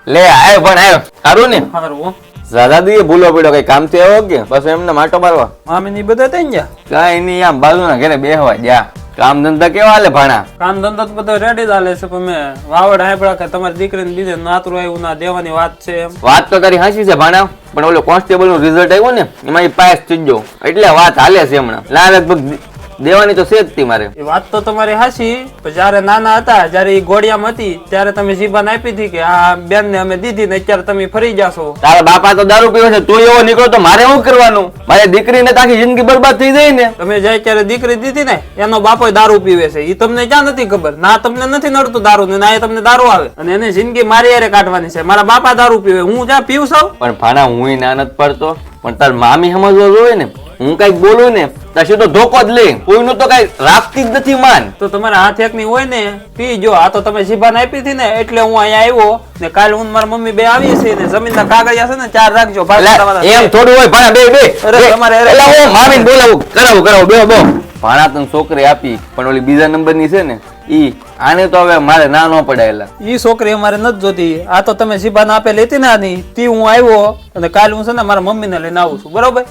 લે આયો પણ આયો સારું ને સારું દાદી ભૂલો પડ્યો કઈ કામ થી આવ્યો કે બસ એમને માટો મારવા મામી ની બધા થઈ ગયા કઈ નહીં આમ બાજુના ઘરે બેહવા જા કામ ધંધા કેવા હાલે ભાણા કામ ધંધો તો બધો રેડી ચાલે છે પણ મેં વાવડ હાંભળ્યા કે તમારી દીકરીને બીજે નાતરું આવ્યું ના દેવાની વાત છે એમ વાત તો તારી હાચી છે ભાણા પણ ઓલો કોન્સ્ટેબલ નું રિઝલ્ટ આવ્યું ને એમાં પાસ થઈ ગયો એટલે વાત હાલે છે હમણાં ના લગભગ દેવાની તો છે જ તી મારે એ વાત તો તમારી હાચી પણ જયારે નાના હતા જયારે એ ઘોડિયામાં હતી ત્યારે તમે જીબાન આપી હતી કે આ બેન ને અમે દીધી ને અત્યારે તમે ફરી જાશો તારા બાપા તો દારૂ પીવે છે તું એવો નીકળો તો મારે શું કરવાનું મારી દીકરીને તો આખી જિંદગી બરબાદ થઈ જાય ને તમે જાય ત્યારે દીકરી દીધી ને એનો બાપો દારૂ પીવે છે એ તમને ક્યાં નથી ખબર ના તમને નથી નડતું દારૂ ને ના એ તમને દારૂ આવે અને એને જિંદગી મારી હારે કાઢવાની છે મારા બાપા દારૂ પીવે હું જ્યાં પીવું છું પણ ભાણા હું ના નથી પડતો પણ તાર મામી સમજવા જોઈએ ને હું કઈક બોલું ને પછી તો ધોકો જ લે કોઈનું તો કઈ રાખતી જ નથી માન તો તમારા હાથ એક ની હોય ને પી જો આ તો તમે જીભાન આપી હતી ને એટલે હું અહીંયા આવ્યો ને કાલે હું મારા મમ્મી બે આવીએ છીએ ને જમીન ના કાગળિયા છે ને 4 રાખજો એમ થોડું હોય ભાણા બે તમારે એટલે હું મામી બોલાવું કરાવું બે બો ભાણા તને છોકરી આપી પણ ઓલી બીજા નંબર ની છે ને ઈ આને તો હવે મારે ના ન પડાયેલા ઈ છોકરી અમારે નથી જોતી આ તો તમે જીભાન આપે લેતી ને આની તી હું આવ્યો અને કાલે હું છે ને મારા મમ્મી ને લઈને આવું છું બરોબર